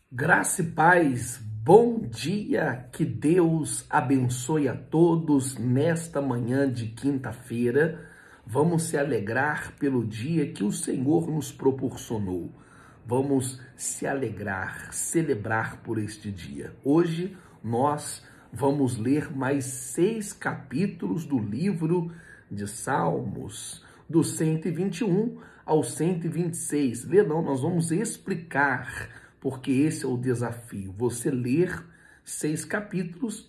Graça e paz, bom dia, que Deus abençoe a todos nesta manhã de quinta-feira. Vamos se alegrar pelo dia que o Senhor nos proporcionou. Vamos se alegrar, celebrar por este dia. Hoje nós vamos ler mais 6 capítulos do livro de Salmos, do 121 ao 126. Nós vamos explicar, porque esse é o desafio, você ler 6 capítulos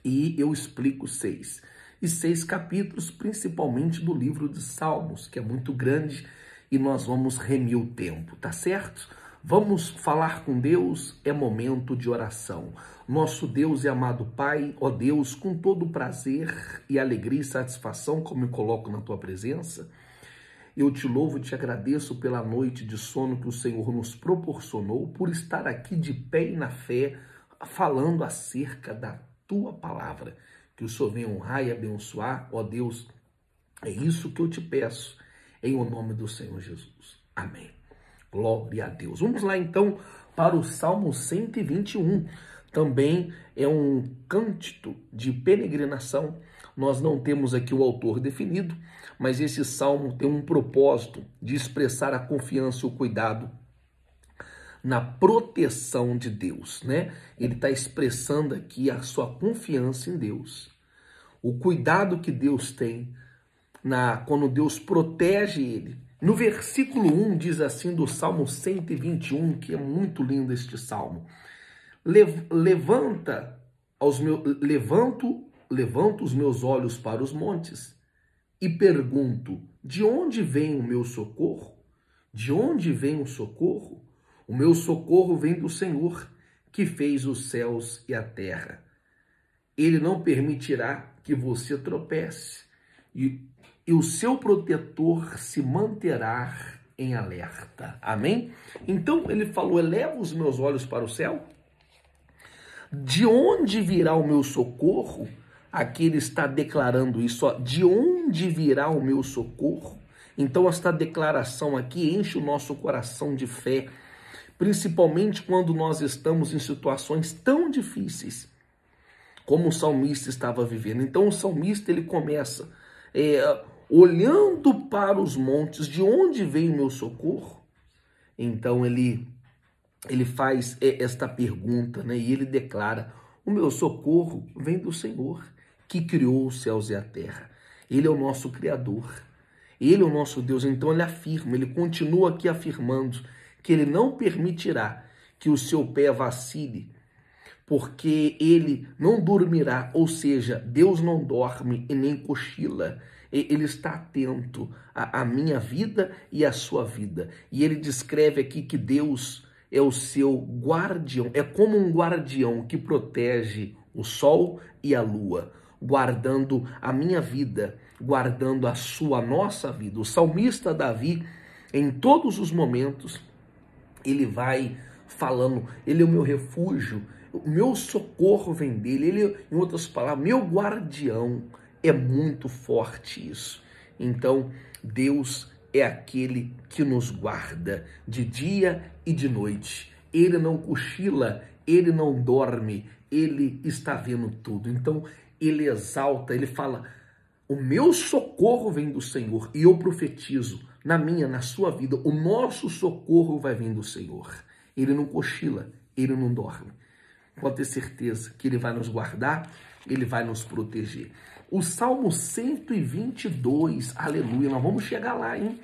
e eu explico 6. E 6 capítulos principalmente do livro de Salmos, que é muito grande e nós vamos remir o tempo, tá certo? Vamos falar com Deus, é momento de oração. Nosso Deus e amado Pai, ó Deus, com todo prazer e alegria e satisfação, como me coloco na tua presença, eu te louvo e te agradeço pela noite de sono que o Senhor nos proporcionou, por estar aqui de pé e na fé, falando acerca da tua palavra. Que o Senhor venha honrar e abençoar, ó Deus, é isso que eu te peço, em o nome do Senhor Jesus. Amém. Glória a Deus. Vamos lá então para o Salmo 121. Também é um cântico de peregrinação. Nós não temos aqui o autor definido, mas esse salmo tem um propósito de expressar a confiança e o cuidado na proteção de Deus, né? Ele está expressando aqui a sua confiança em Deus, o cuidado que Deus tem quando Deus protege ele. No versículo 1 diz assim do Salmo 121, que é muito lindo este salmo: levanto os meus olhos para os montes e pergunto, de onde vem o meu socorro? De onde vem o socorro? O meu socorro vem do Senhor, que fez os céus e a terra. Ele não permitirá que você tropece, e o seu protetor se manterá em alerta. Amém? Então ele falou, eleva os meus olhos para o céu. De onde virá o meu socorro? Aqui ele está declarando isso, ó, de onde virá o meu socorro? Então esta declaração aqui enche o nosso coração de fé, principalmente quando nós estamos em situações tão difíceis como o salmista estava vivendo. Então o salmista ele começa olhando para os montes, de onde vem o meu socorro? Então ele faz esta pergunta, né? E ele declara, o meu socorro vem do Senhor, que criou os céus e a terra. Ele é o nosso Criador, ele é o nosso Deus. Então ele afirma, ele continua aqui afirmando que ele não permitirá que o seu pé vacile, porque ele não dormirá, ou seja, Deus não dorme e nem cochila. Ele está atento à minha vida e à sua vida. E ele descreve aqui que Deus é o seu guardião, é como um guardião que protege o sol e a lua, guardando a minha vida, guardando a nossa vida. O salmista Davi, em todos os momentos, ele vai falando, ele é o meu refúgio, o meu socorro vem dele, ele, em outras palavras, meu guardião. É muito forte isso. Então, Deus é aquele que nos guarda de dia e de noite. Ele não cochila, ele não dorme, ele está vendo tudo. Então, ele exalta, ele fala, o meu socorro vem do Senhor. E eu profetizo, na sua vida, o nosso socorro vai vir do Senhor. Ele não cochila, ele não dorme. Pode ter certeza que ele vai nos guardar, ele vai nos proteger. O Salmo 122, aleluia, nós vamos chegar lá, hein?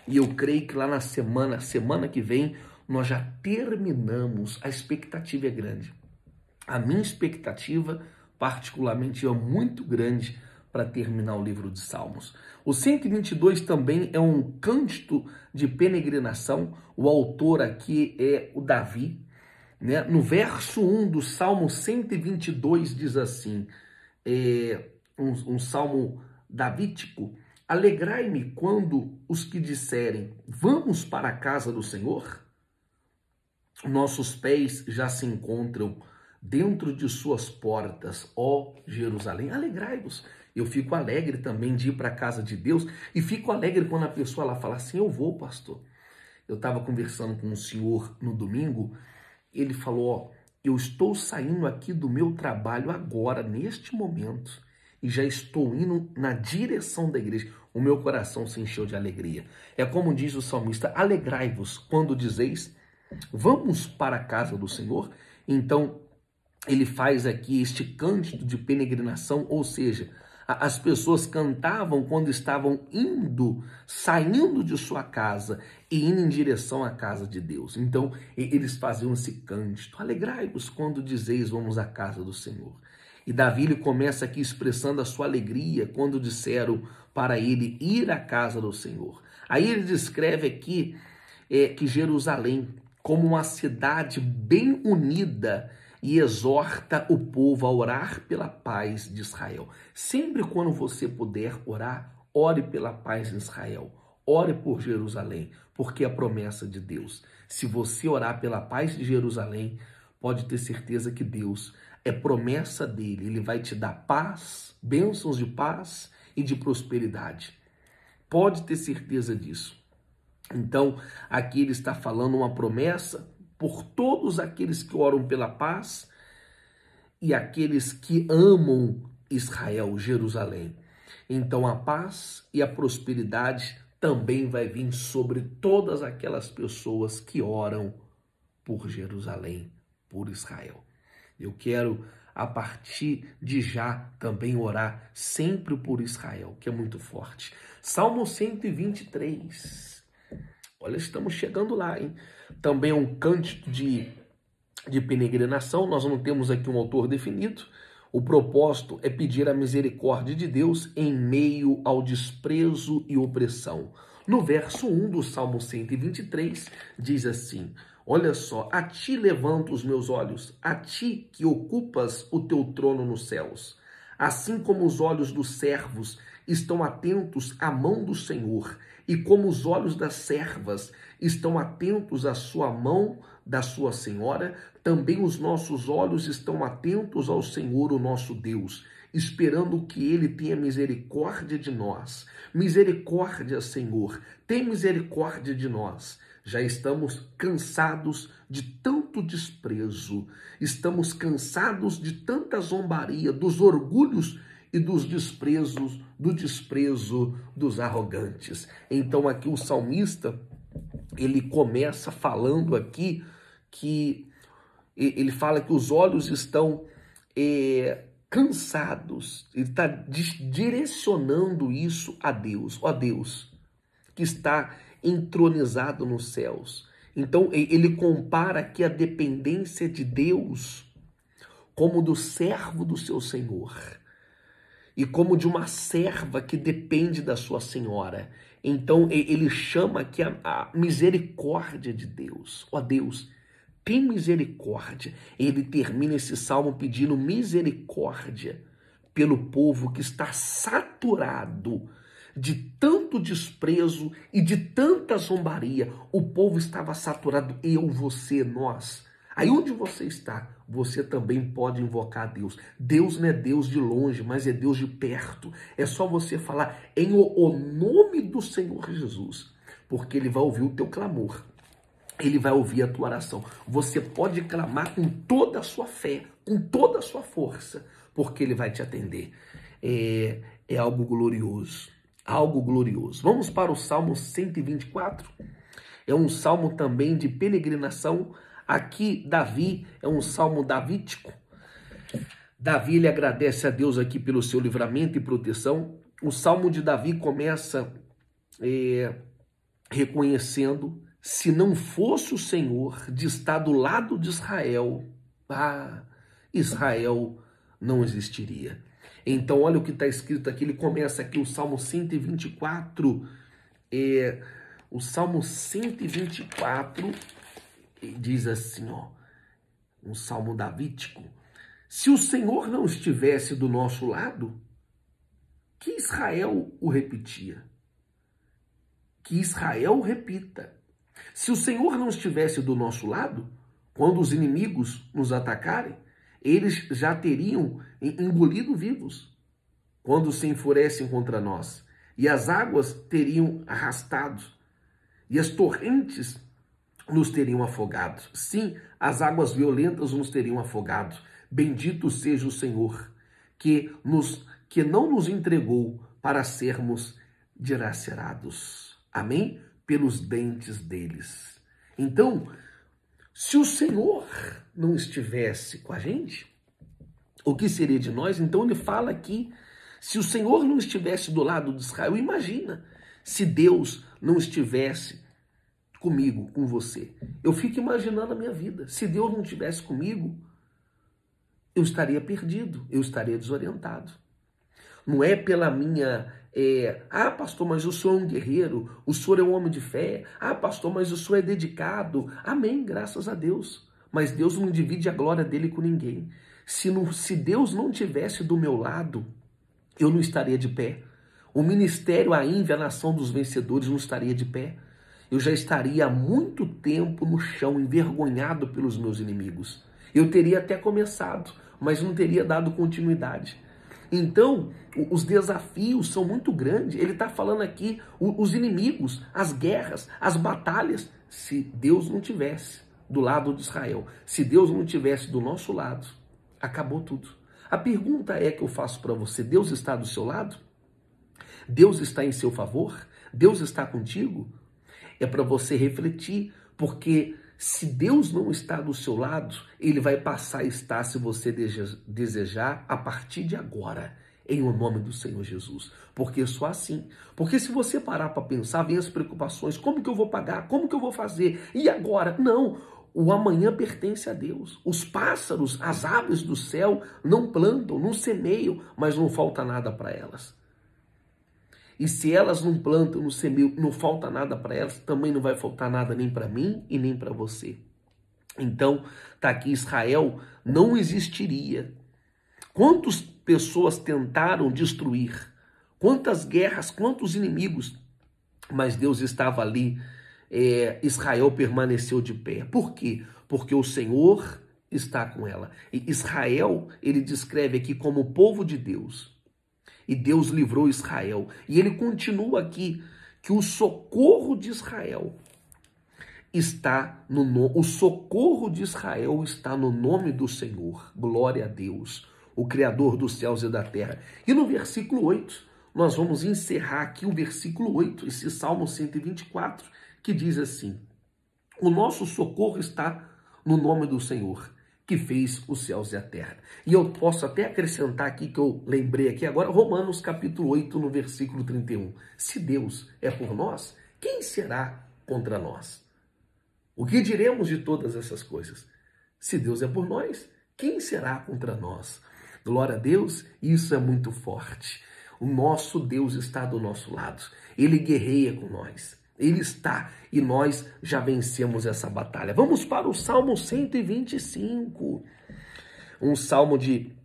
E eu creio que lá na semana que vem, nós já terminamos. A expectativa é grande. A minha expectativa, particularmente, é muito grande para terminar o livro de Salmos. O 122 também é um cântico de peregrinação. O autor aqui é o Davi, né? No verso 1 do Salmo 122 diz assim, um salmo davídico: alegrai-me quando os que disserem, vamos para a casa do Senhor. Nossos pés já se encontram dentro de suas portas, ó Jerusalém. Alegrai-vos. Eu fico alegre também de ir para a casa de Deus e fico alegre quando a pessoa lá fala assim, eu vou, pastor. Eu estava conversando com um senhor no domingo ele falou, ó, eu estou saindo aqui do meu trabalho agora, neste momento, e já estou indo na direção da igreja. O meu coração se encheu de alegria. É como diz o salmista, alegrai-vos quando dizeis, vamos para a casa do Senhor. Então, ele faz aqui este cântico de peregrinação, ou seja, as pessoas cantavam quando estavam saindo de sua casa e indo em direção à casa de Deus. Então, eles faziam esse cântico, alegrai-vos quando dizeis vamos à casa do Senhor. E Davi ele começa aqui expressando a sua alegria quando disseram para ele ir à casa do Senhor. Aí ele descreve aqui que Jerusalém como uma cidade bem unida e exorta o povo a orar pela paz de Israel. Sempre quando você puder orar, ore pela paz de Israel. Ore por Jerusalém, porque é a promessa de Deus. Se você orar pela paz de Jerusalém, pode ter certeza que Deus é promessa dele. Ele vai te dar paz, bênçãos de paz e de prosperidade. Pode ter certeza disso. Então, aqui ele está falando uma promessa por todos aqueles que oram pela paz e aqueles que amam Israel, Jerusalém. Então, a paz e a prosperidade também vai vir sobre todas aquelas pessoas que oram por Jerusalém, por Israel. Eu quero, a partir de já, também orar sempre por Israel, que é muito forte. Salmo 123. Olha, estamos chegando lá, hein? Também é um cântico de peregrinação. Nós não temos aqui um autor definido. O propósito é pedir a misericórdia de Deus em meio ao desprezo e opressão. No verso 1 do Salmo 123, diz assim, olha só, a ti levanto os meus olhos, a ti que ocupas o teu trono nos céus. Assim como os olhos dos servos estão atentos à mão do Senhor, e como os olhos das servas estão atentos à sua mão da sua senhora, também os nossos olhos estão atentos ao Senhor, o nosso Deus, esperando que ele tenha misericórdia de nós. Misericórdia, Senhor, tem misericórdia de nós. Já estamos cansados de tanto desprezo, estamos cansados de tanta zombaria, dos orgulhos e dos desprezos, do desprezo dos arrogantes. Então aqui o salmista, ele começa falando aqui que ele fala que os olhos estão cansados, ele está direcionando isso a Deus, ó Deus, que está entronizado nos céus. Então ele compara aqui a dependência de Deus como do servo do seu Senhor e como de uma serva que depende da sua senhora. Então ele chama aqui a misericórdia de Deus. Ó Deus, tem misericórdia. Ele termina esse salmo pedindo misericórdia pelo povo que está saturado de tanto desprezo e de tanta zombaria. O povo estava saturado, eu, você, nós. Aí onde você está, você também pode invocar a Deus. Deus não é Deus de longe, mas é Deus de perto. É só você falar em o nome do Senhor Jesus, porque ele vai ouvir o teu clamor. Ele vai ouvir a tua oração. Você pode clamar com toda a sua fé, com toda a sua força, porque ele vai te atender. É algo glorioso, algo glorioso. Vamos para o Salmo 124. É um salmo também de peregrinação. Aqui, Davi, é um salmo davídico. Davi, ele agradece a Deus aqui pelo seu livramento e proteção. O salmo de Davi começa reconhecendo, se não fosse o Senhor de estar do lado de Israel, Israel não existiria. Então, olha o que está escrito aqui. Ele começa aqui o Salmo 124. O Salmo 124 diz assim, ó, um salmo davídico. Se o Senhor não estivesse do nosso lado, que Israel o repetia. Que Israel o repita. Se o Senhor não estivesse do nosso lado, quando os inimigos nos atacarem, eles já teriam engolido vivos, quando se enfurecem contra nós, e as águas teriam arrastado, e as torrentes nos teriam afogado. Sim, as águas violentas nos teriam afogado. Bendito seja o Senhor, que não nos entregou para sermos dilacerados. Amém? Pelos dentes deles. Então, se o Senhor não estivesse com a gente, o que seria de nós? Então ele fala aqui, se o Senhor não estivesse do lado de Israel, imagina se Deus não estivesse comigo, com você. Eu fico imaginando a minha vida. Se Deus não estivesse comigo, eu estaria perdido, eu estaria desorientado. Não é pela minha... pastor, mas o senhor é um guerreiro, o senhor é um homem de fé. Pastor, mas o senhor é dedicado. Amém, graças a Deus. Mas Deus não divide a glória dele com ninguém. Se Deus não tivesse do meu lado, eu não estaria de pé. O ministério, a Ínvia, a nação dos vencedores, não estaria de pé. Eu já estaria há muito tempo no chão, envergonhado pelos meus inimigos. Eu teria até começado, mas não teria dado continuidade. Então, os desafios são muito grandes. Ele está falando aqui, os inimigos, as guerras, as batalhas. Se Deus não tivesse do lado de Israel, se Deus não tivesse do nosso lado, acabou tudo. A pergunta que eu faço para você, Deus está do seu lado? Deus está em seu favor? Deus está contigo? É para você refletir, porque se Deus não está do seu lado, ele vai passar a estar, se você desejar, a partir de agora, em o nome do Senhor Jesus. Porque só assim. Porque se você parar para pensar, vem as preocupações, como que eu vou pagar? Como que eu vou fazer? E agora? Não, o amanhã pertence a Deus. Os pássaros, as aves do céu não plantam, não semeiam, mas não falta nada para elas. E se elas não plantam, não semeiam, não falta nada para elas, também não vai faltar nada nem para mim e nem para você. Então, tá aqui, Israel não existiria. Quantas pessoas tentaram destruir? Quantas guerras, quantos inimigos? Mas Deus estava ali, Israel permaneceu de pé. Por quê? Porque o Senhor está com ela. E Israel, ele descreve aqui como o povo de Deus. E Deus livrou Israel. E ele continua aqui que o socorro de Israel está o socorro de Israel está no nome do Senhor. Glória a Deus, o Criador dos céus e da terra. E no versículo 8, nós vamos encerrar aqui o versículo 8, esse Salmo 124, que diz assim: o nosso socorro está no nome do Senhor, que fez os céus e a terra. E eu posso até acrescentar aqui, que eu lembrei aqui agora, Romanos capítulo 8, no versículo 31. Se Deus é por nós, quem será contra nós? O que diremos de todas essas coisas? Se Deus é por nós, quem será contra nós? Glória a Deus, isso é muito forte. O nosso Deus está do nosso lado. Ele guerreia com nós. Ele está e nós já vencemos essa batalha. Vamos para o Salmo 125. Um salmo de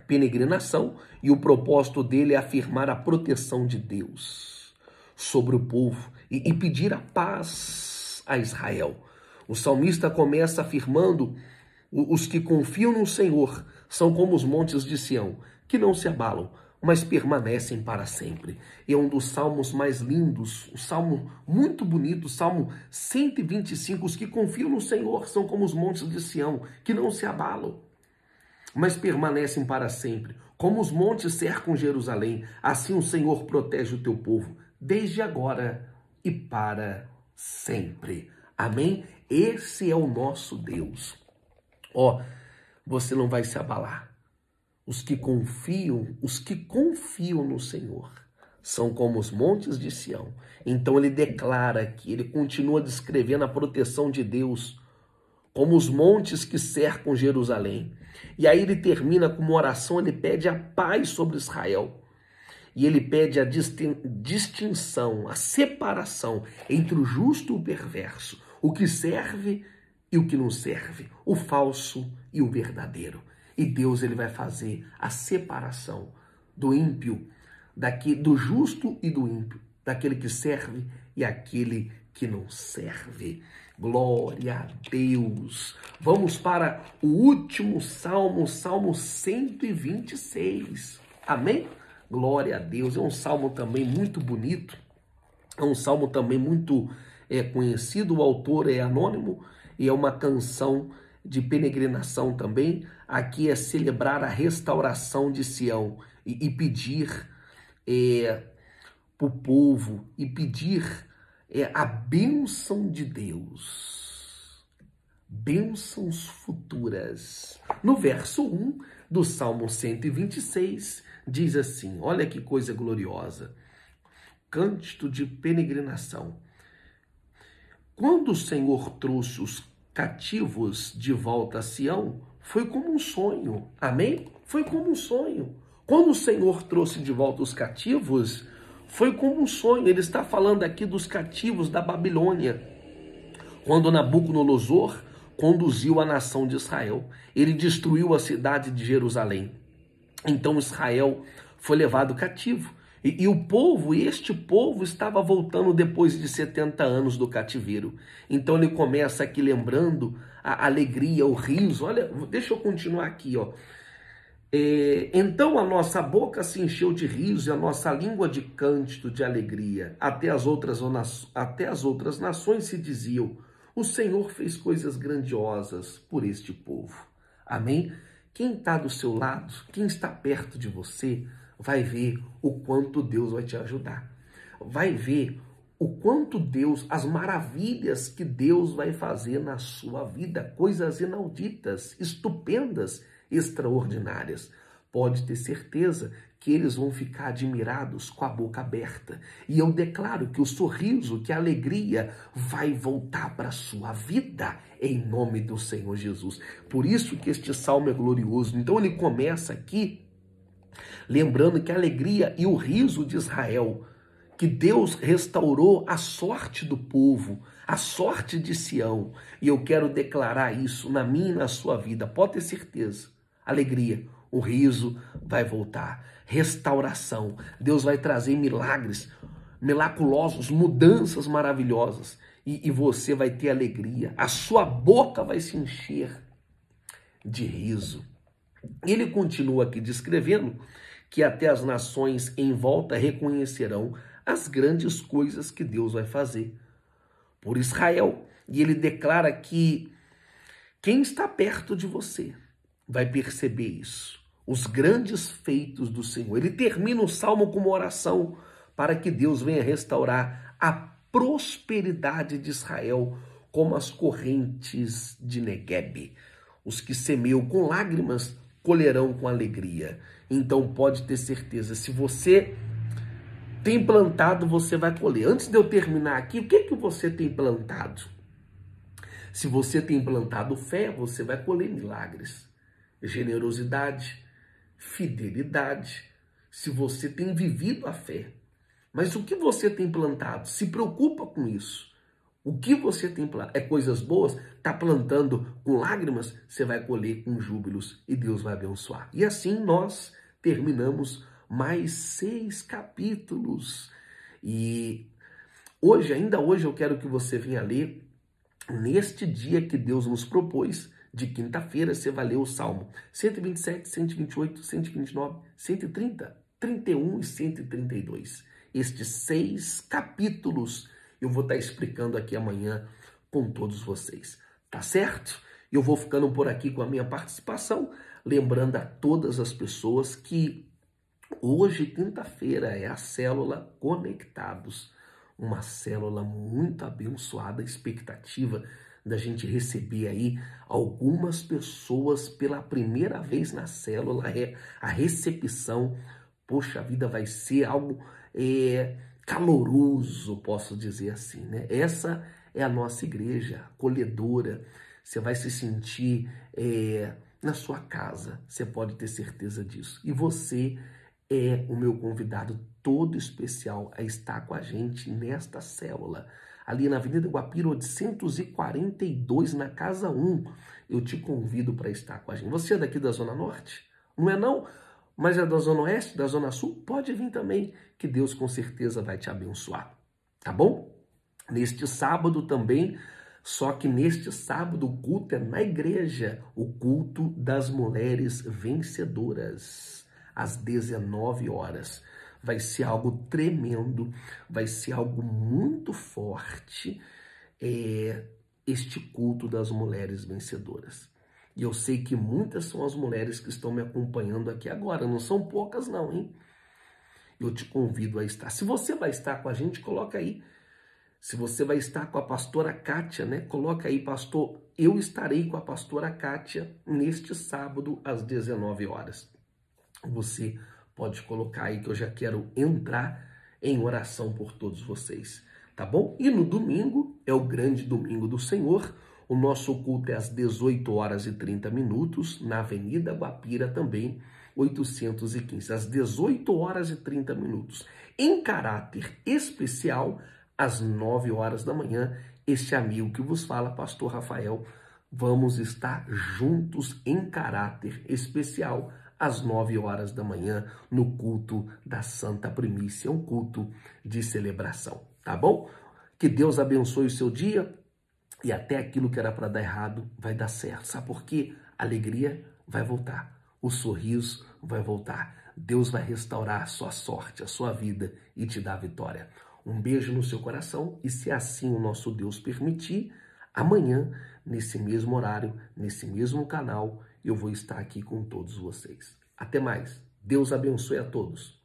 peregrinação, e o propósito dele é afirmar a proteção de Deus sobre o povo e pedir a paz a Israel. O salmista começa afirmando: os que confiam no Senhor são como os montes de Sião, que não se abalam, mas permanecem para sempre. É um dos salmos mais lindos, um salmo muito bonito, o Salmo 125. Os que confiam no Senhor são como os montes de Sião, que não se abalam, mas permanecem para sempre. Como os montes cercam Jerusalém, assim o Senhor protege o teu povo, desde agora e para sempre. Amém? Esse é o nosso Deus. Você não vai se abalar. Os que confiam no Senhor são como os montes de Sião. Então ele declara aqui, ele continua descrevendo a proteção de Deus como os montes que cercam Jerusalém. E aí ele termina com uma oração, ele pede a paz sobre Israel. E ele pede a distinção, a separação entre o justo e o perverso, o que serve e o que não serve, o falso e o verdadeiro. E Deus, ele vai fazer a separação do ímpio, do justo e do ímpio, daquele que serve e aquele que não serve. Glória a Deus. Vamos para o último salmo, Salmo 126. Amém? Glória a Deus. É um salmo também muito bonito. É um salmo também muito é conhecido, o autor é anônimo e é uma canção de peregrinação também. Aqui é celebrar a restauração de Sião e pedir para o povo e pedir a bênção de Deus, bênçãos futuras. No verso 1 do Salmo 126, diz assim, olha que coisa gloriosa, cântico de peregrinação. Quando o Senhor trouxe os cativos de volta a Sião, foi como um sonho, amém? Foi como um sonho. Quando o Senhor trouxe de volta os cativos, foi como um sonho. Ele está falando aqui dos cativos da Babilônia. Quando Nabucodonosor conduziu a nação de Israel, ele destruiu a cidade de Jerusalém. Então Israel foi levado cativo. E este povo estava voltando depois de 70 anos do cativeiro. Então ele começa aqui lembrando a alegria, o riso. Olha, deixa eu continuar aqui, ó. Então a nossa boca se encheu de riso e a nossa língua de cântico de alegria. Até as outras nações se diziam, o Senhor fez coisas grandiosas por este povo. Amém? Quem está do seu lado, quem está perto de você, vai ver o quanto Deus vai te ajudar. Vai ver o quanto Deus, as maravilhas que Deus vai fazer na sua vida, coisas inauditas, estupendas, extraordinárias. Pode ter certeza que eles vão ficar admirados com a boca aberta. E eu declaro que o sorriso, que a alegria vai voltar para a sua vida em nome do Senhor Jesus. Por isso que este salmo é glorioso. Então ele começa aqui lembrando que a alegria e o riso de Israel, que Deus restaurou a sorte do povo, a sorte de Sião. E eu quero declarar isso na minha e na sua vida. Pode ter certeza. Alegria, o riso vai voltar. Restauração. Deus vai trazer milagres miraculosos, mudanças maravilhosas. E você vai ter alegria. A sua boca vai se encher de riso. Ele continua aqui descrevendo que até as nações em volta reconhecerão as grandes coisas que Deus vai fazer por Israel. E ele declara que quem está perto de você vai perceber isso, os grandes feitos do Senhor. Ele termina o salmo com uma oração para que Deus venha restaurar a prosperidade de Israel como as correntes de Negueb. Os que semeiam com lágrimas colherão com alegria. Então pode ter certeza, se você tem plantado, você vai colher. Antes de eu terminar aqui, o que você tem plantado? Se você tem plantado fé, você vai colher milagres. Generosidade, fidelidade, se você tem vivido a fé. Mas o que você tem plantado? Se preocupa com isso. O que você tem plantado? É coisas boas? Está plantando com lágrimas? Você vai colher com júbilos e Deus vai abençoar. E assim nós terminamos mais 6 capítulos. E ainda hoje eu quero que você venha ler, neste dia que Deus nos propôs, de quinta-feira, você vai ler o Salmo 127, 128, 129, 130, 31 e 132. Estes 6 capítulos eu vou estar explicando aqui amanhã com todos vocês. Tá certo? Eu vou ficando por aqui com a minha participação, lembrando a todas as pessoas que hoje, quinta-feira, é a célula Conectados. Uma célula muito abençoada, expectativa da gente receber aí algumas pessoas pela primeira vez na célula. A recepção, poxa vida, vai ser algo caloroso, posso dizer assim, né? Essa é a nossa igreja, acolhedora. Você vai se sentir na sua casa, você pode ter certeza disso. E você é o meu convidado todo especial a estar com a gente nesta célula. Ali na Avenida Guapira 842, na Casa 1. Eu te convido para estar com a gente. Você é daqui da Zona Norte? Não é não? Mas é da Zona Oeste, da Zona Sul? Pode vir também, que Deus com certeza vai te abençoar. Tá bom? Neste sábado também, só que neste sábado o culto é na igreja. O culto das mulheres vencedoras, às 19 horas. Vai ser algo tremendo, vai ser algo muito forte. este culto das mulheres vencedoras. E eu sei que muitas são as mulheres que estão me acompanhando aqui agora, não são poucas não, hein? Eu te convido a estar. Se você vai estar com a gente, coloca aí. Se você vai estar com a pastora Kátia, né? Coloca aí, pastor, eu estarei com a pastora Kátia neste sábado às 19 horas. Você pode colocar aí que eu já quero entrar em oração por todos vocês, tá bom? E no domingo, é o grande domingo do Senhor, o nosso culto é às 18 horas e 30 minutos, na Avenida Guapira também, 815, às 18 horas e 30 minutos. Em caráter especial, às 9 horas da manhã, este amigo que vos fala, pastor Rafael, vamos estar juntos em caráter especial, às 9 horas da manhã, no culto da Santa Primícia, um culto de celebração, tá bom? Que Deus abençoe o seu dia e até aquilo que era para dar errado vai dar certo. Sabe por quê? A alegria vai voltar, o sorriso vai voltar, Deus vai restaurar a sua sorte, a sua vida e te dar a vitória. Um beijo no seu coração e, se assim o nosso Deus permitir, amanhã, nesse mesmo horário, nesse mesmo canal, eu vou estar aqui com todos vocês. Até mais. Deus abençoe a todos.